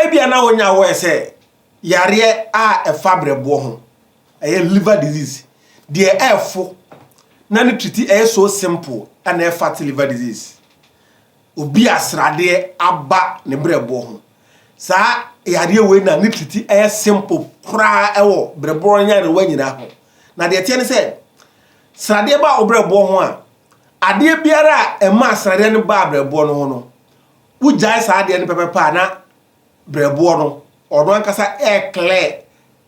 ebia na wonya wo ese yare a efabrebo ho liver disease de efo na ne treat so simple and fatty liver disease obi asrade aba ne brebo ho sa yare we na ne treat simple kra ewo brebo nya re wanyina ho na de tie ne se srade ba obrebo ho a ade biara ema asrade ne ba brebo no ho no wujai sa ade ne pepepa na brebo no odo ankasa clear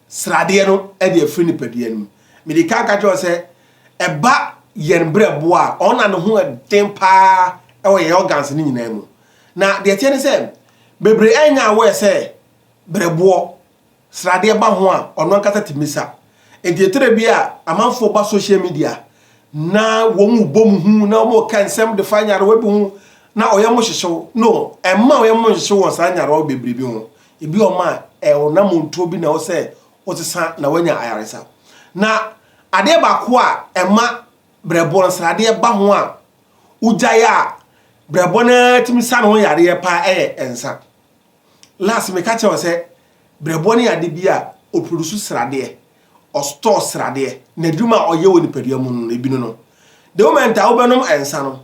srade no e de afri ni padua no medika ka jo se eba yen brebo a ona ne ho den pa e wo ye organs ni nyina mu na de tie ne se bebre anya wo se brebo srade ba ho a ono ankasa timisa enti bi a amanfo ba social media na wo mu bom hu na mo kan sem de fanyare we bi hu na oyamo hyehyew no emma oyamo hyehyew won sa nyare wo bebre bi hu ebi o ma na monto bi na wo se otisa na wanya ayaresa na ade ba ko a emma brebo srade ba ho a ujaya brebo na timisa no yare pa ensa last me ka che wo se brebo ne ade bi a o produce srade o store srade na duma oye woni padua mu no ebi no the moment a wo benom ensa no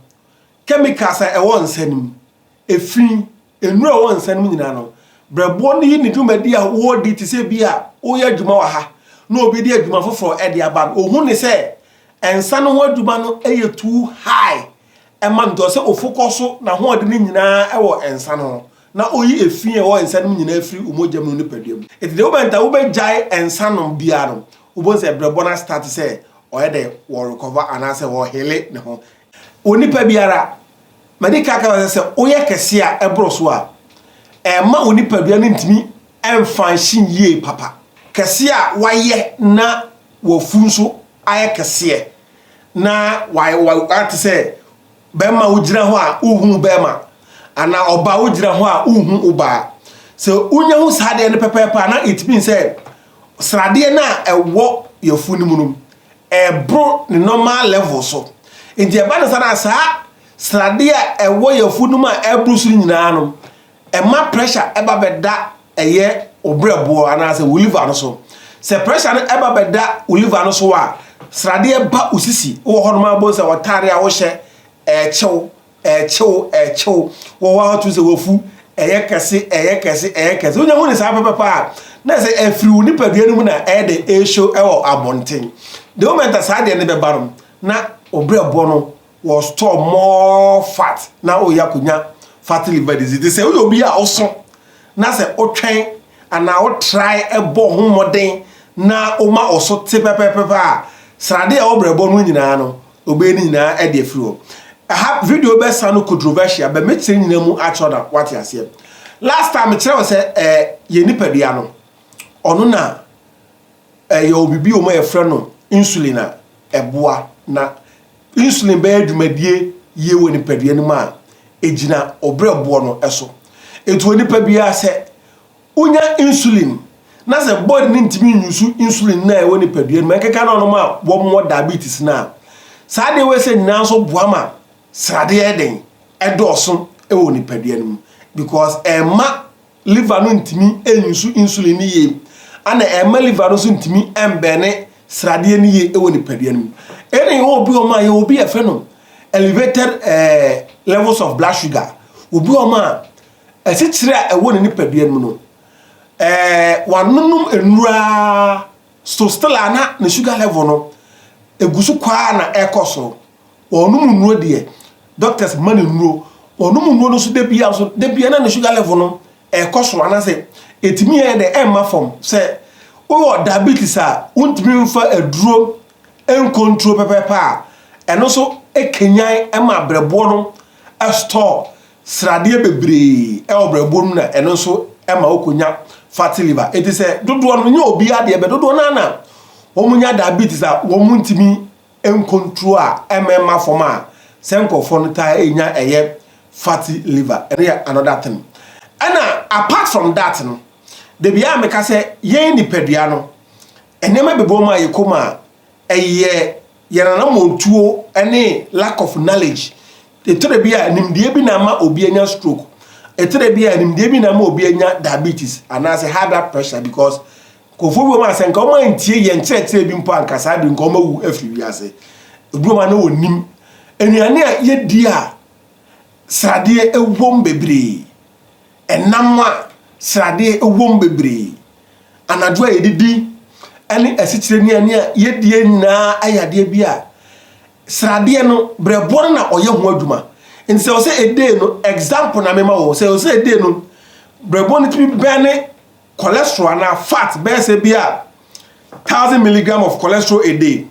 chemicals a won sanim efin enura won sanim nyina no brebo ni ni dwumadi a wo di ti se bi a wo ya dwuma wa ha na obi di adwuma foforo e di aba ohun ni se ensa no ho adwuma no eye too high e man do se ofocus na ho ode ni nyina e wo ensa no na oyi efin e wo ensa no nyina afiri umojam no ni paduam it the moment a wo be jai ensa no bia no wo se brebo na start se o ye de wo recover anase wo hele ne ho onipa biara medika ka se oye kese a ebroso a ma onipa bia ne ntimi emfanshin ye papa kese a waye na wofunso aye kese na wa ate se bema ujira ho a uhu bema ana oba ujira ho a uhu uba so unya hu sade ne pepepa na it means say srade na ewo yefuni munum bro ne normal level so enti e ba na sana sa srade a ewo yefunu ma ebrusu nyina no ma pressure eba beda eye obrebo anase liver no so se pressure eba beda liver no so a srade ba usisi wo honoma bo se wotare a wo hye chew wo wa to se wofu eye kese onya hu ni sa papa na se efriu ni padua no mu na de show ewo abonten the moment sa de ne be barom na obrebo no was store more fat na oyakunya fatty liver disease they say obi a oso na se otwen ana o try ebo ho moden na o ma oso te pepepepa srade a obrebo no nyina no obe ni nyina e de afiri ha video be sano controversial be metre nyina mu achoda what you say last time kire we say ye nipadua no ono na ye obibi o ma ye frɛ no insulin na eboa na insulin be adwumadie ye woni nipadua no ma ejina obrebo no eso etu nipa bia se unya insulin na se body ni ntimi nyusu insulin na e woni nipadua no keka na no ma wo mo diabetes na sa de we se nyina so boama srade eden edoso e woni nipadua no because ma liver no ntimi enyusu insulin ni ye ana ma liver no so ntimi embene srade ni ye e woni nipadua no ene obi o ma ye obi e fe no elevated levels of blood sugar obi o ma asitire a ewo ni padua no no wanunum enura so still ana na sugar level no egusu kwa na ekoso onum nuo de doctors mani nuo onum nuo no so de bia na sugar level no ekoso ana se etimi e de emma form se o diabetes a untimi mfa aduro en control pepepa eno so ekenyan ema brebo no store srade bebre e obrebo no na eno so ema okonya fatty liver it is dodo no nya obi ade be dodo na wo munya diabetes a wo muntimi en control a ema form a senkofo no ta enya eye fatty liver ene another thing and apart from that no de bia me ka se yen ni padua no enema bebo ma yekoma eye yana montuo ene lack of knowledge the tore bia nimdie bi na ma obi anya stroke etere bia nim de bi na ma obi anya diabetes and as high blood pressure because kofo bi ma se nka o ma ntie ye nkyerɛkyerɛ bi mpo anka saa bi nka o ma wu afiri wiase obi ma na onim enuane a ye di a srade ewom bebre enam a srade ewom bebre anadwo a yedidi ene asikyire nuane a ye die nyina ayade bi a srade no brebo na oye ho adwuma nti se o se ede no example na me ma wo se o se ede no brebo no tibi bene cholesterol na fat be se bi a 1000 mg of cholesterol a day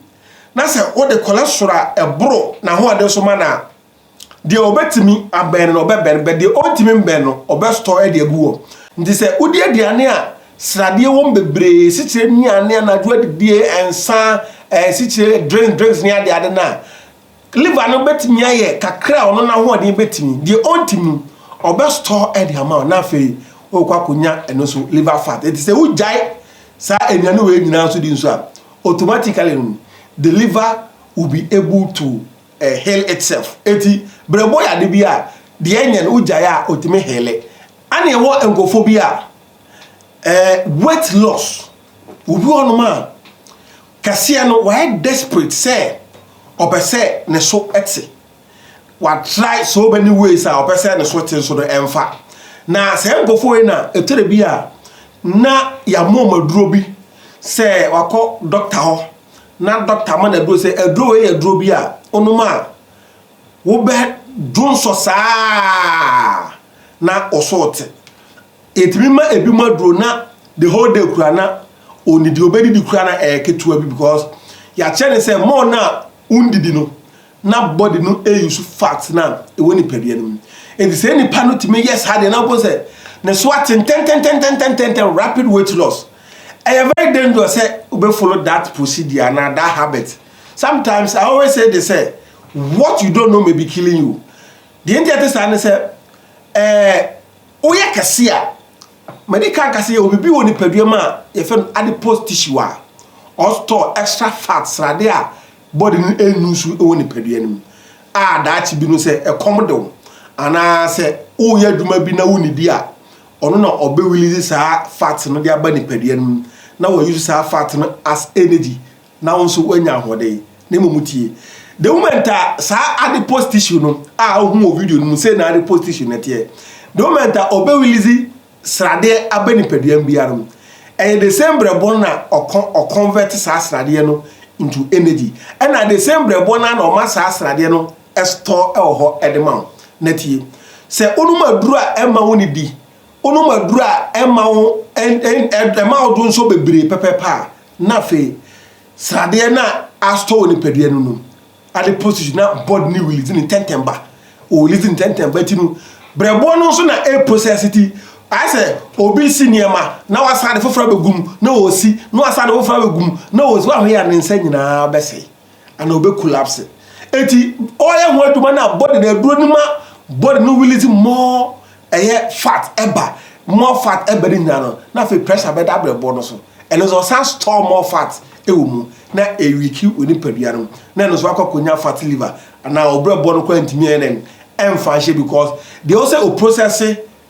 na se o de cholesterol ebro na ho ade so ma na de obetimi aben no obeben be de otimi mben no obestore de aguo nti se odi aduane a srade won bebre sikyire nuane na do adidie ensa sikyire drinks ni ade na liver no betimi aye kakra ono na ho ade betimi de ontimi obestore e de ama na fe okwakonya eno so liver fat it say ujai sa enuane we nyina so di nso a automatically the liver will be able to heal itself eti brebo ya de bia de enyen ujai a otimi hele ane wo enkofobia weight loss obi onoma kase no why desperate say opese ne so eti what try so many ways a opese ne so tin so do emfa na se enkofo we na etere bia na ya momaduro bi se wako doctor ho na doctor man aduro se aduro we aduro bi a onoma wo be dun so saa na osote etimi ma ebi maduro na the whole day kura na onidi obedi di kura na ketua bi because ya chene say more na undidi no na body no use fat na e woni pedie no and say ni pano timi yes had na go say na sweating 10 rapid weight loss I very dangerous say we follow that procedure na that habit. Sometimes I always say they say what you don't know may be killing you. The Indian say oya kasia medical kasia obi woni paduama e fe adipose tissue or store extra fats there body enusu woni paduanim that bi no say e commodon ana say oya duma bi na woni di a ono na obe release sa fat no dia ba ni paduanim na we use sa fat no as energy na wonso wanya hode na momutie the moment sa adipose tissue no hu video no say na adipose tissue na tie the moment obe release srade abani paduam biarum and the same brebo na o convert sa srade no into energy and at the same brebo na o ma sa srade no store ho edema na tie se onuma duru a ema woni di onuma duru a ema wo ema odun so bebre pepepa na fe srade na asto ni paduam no ade position na body ni release in tentemba o release in tentemba tinu brebo no so na a process it I say obi si niema na wasade foforo begum na osi na wasade foforo begum na osi wa hwe ya nensa nyina bese ana obe collapse eti oya ho aduma na body na duro ni ma body no release more fat eba more fat eba ni nyano na fe pressure be da brebo no so eno so san store more fat ewo mu na ewiki oni padua no na eno so akokonya fat liver ana obrebo no kwantimi enen emfa because they also process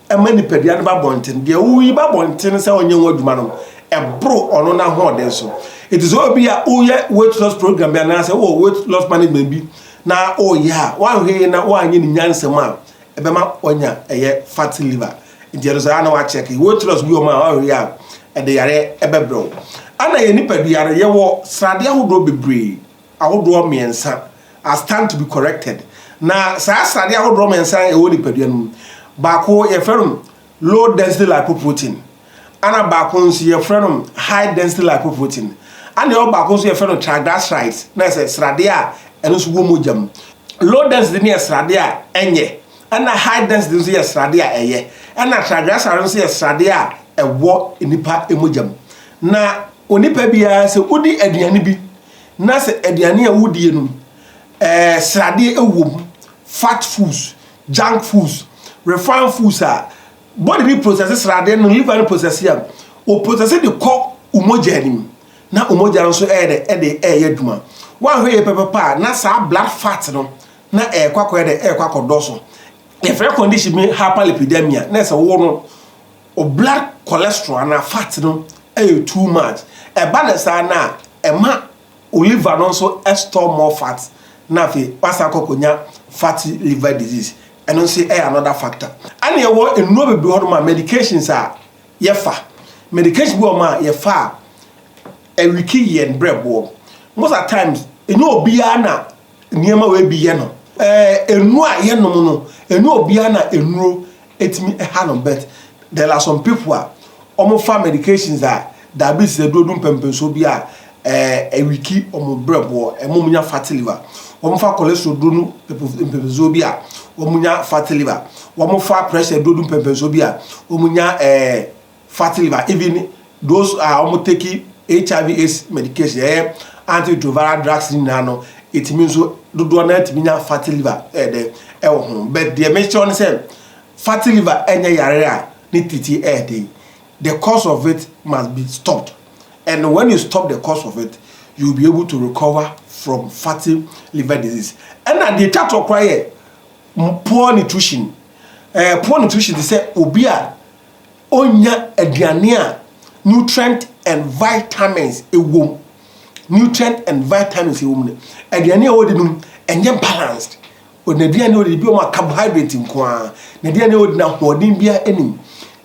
many pedian ba bonten de wi ba bonten se onye nwaduma no ebro ono na ho den so it is all be a weight loss program be na say weight loss management bi na one he na wanye ni nyansem a ebema onya fatty liver nti so na wa check weight loss bi o ma wa ya e de yare ebebro ana ye ni pedian ye wo srade ahodo bebre ahodo miensa as stand to be corrected na sa srade ahodo miensa e wo ni pedian Bako ye ferum low density lipoprotein. Ana bako nsi ye ferum high density lipoprotein. Ana yo bako nsi ye ferum triglycerides. Na se srade a eno so wo mojam. Low density ni srade a enye. Ana high density nsi ye srade a eye. Ana triglycerides nsi ye srade a ewo enipa emojam. Na onipa bia se odi aduane bi. Na se aduane a wodie no srade ewom fat foods, junk foods. Refined foods are body be processes rather than liver process here. O process the cock umogenim. Na umoja so de yeduma. One way pepper pa na sa blood fat no na kwakọ de kwakọ doso. if a condition me hyperlipidemia na say wo no o blood cholesterol na fat no too much e balance na e ma liver no so store more fat na fe pasa kokonya fatty liver disease and no say another factor and e wo enu bebre ho ma medications a ye fa medication bi o ma ye fa e wiki yen brebo most of times enu obia na niema we bi ye no enu a ye no no enu obia na enuro etimi ha no bet there are some people a omo fa medications a diabetes edodum pempenso bi a wiki omo brebo munya fatty liver omo fa cholesterol donu pempenso bi a munya fatty liver omo fa pressure dodum pempenso bi a munya fatty liver even those are omo taking HIV/AIDS medication antiretroviral drugs no it means dodo na it mean fatty liver but the mention say fatty liver enya yare a ni titi the cause of it must be stopped, and when you stop the cause of it you'll be able to recover from fatty liver disease. And at the chat require poor nutrition is say obi a onya aduane a nutrient and vitamins ewom nutrient and vitamins ewom aduane a wodi num enye balanced onaduane wodi bi o ma carbohydrate nko a naduane wodi na hodin bia enim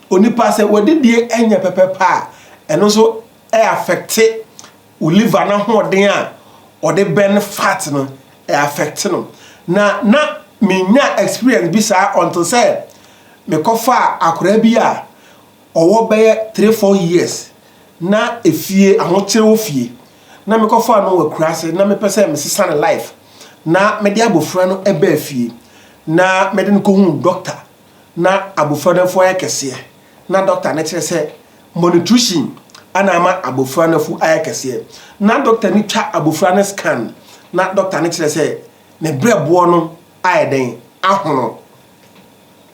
onipa se wodi die enye pepepa eno so affect liver na hodin a ode ben fat no affect no na menya experience bi sa until say me kofa akora bi a owo be 3-4 years na efie ahokyere ofie na me kofa no wa kurase na me pese me sesa na life na me de abofra no ebe afie na me de ko hu doctor na abofra no fo ayekese na doctor na kire se malnutrition ana ama abofra no fu ayekese na doctor ni twa abofra no scan na doctor na kire se ne brebo no ayeden ahono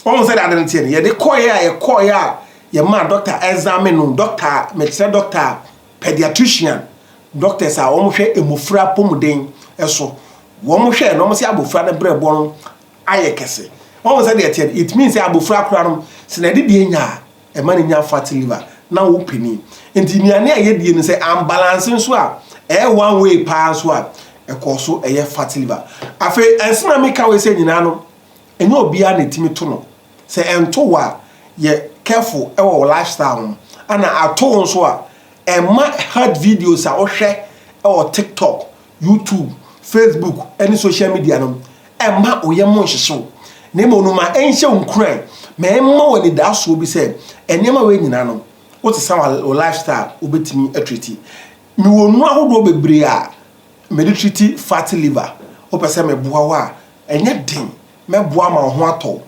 won say that didn't tell ye de koya ye ma doctor examine no doctor medical doctor pediatrician doctors are omo hwe emofra pomuden eso wo mo hwe no mo se abofra na brebo no ayekese won say that it means say abofra kura no se na de nya e ma nya fatty liver na wo peni enti niane aye die no say unbalance so a one way pa so a e ko so eye fatty liver afi ensena me ka we say nyina no enye obia na timi to no say ento wa ye careful our lifestyle and ato so a ema hard videos a ohwe or TikTok, YouTube, Facebook, any social media no ema oyemo nhyeso na mo no ma enhye nkran ma ema woni da so bi say enema we nyina no what is our lifestyle obetimi atreat mi wonu ahodo bebre a meditreat fatty liver o pese me boa wa enye den me boa ma ho ato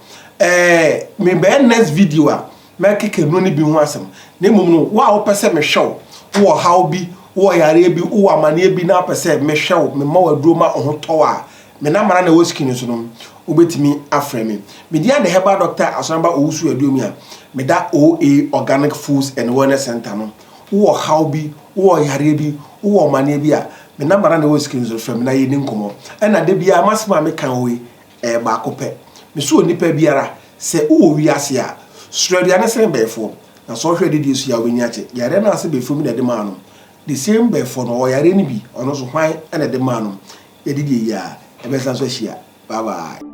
me be next video a make kenu ni bi ho asem na mum no wa wo pese me hwew wo how bi wo yare bi wo amane bi na pese me hwew me ma waduro ma ho to a me na mara na wo skin so no obetimi aframe me dia the herbal doctor Asonaba Owusu Aduomi a me da OA Organic Foods and Wellness Center no wo how bi wo yare bi wo amane bi a me na mara na wo skin so frame na ye ni nkomo e na de bia masema me kan we ba kope me so onipa biara se wo wiase a Australia na same before na so hwe de su ya wenyi ache yare na ase before mi na de ma no the same before no yare ni bi ono so hwan na de ma no ye de ya e be san so hia bye bye.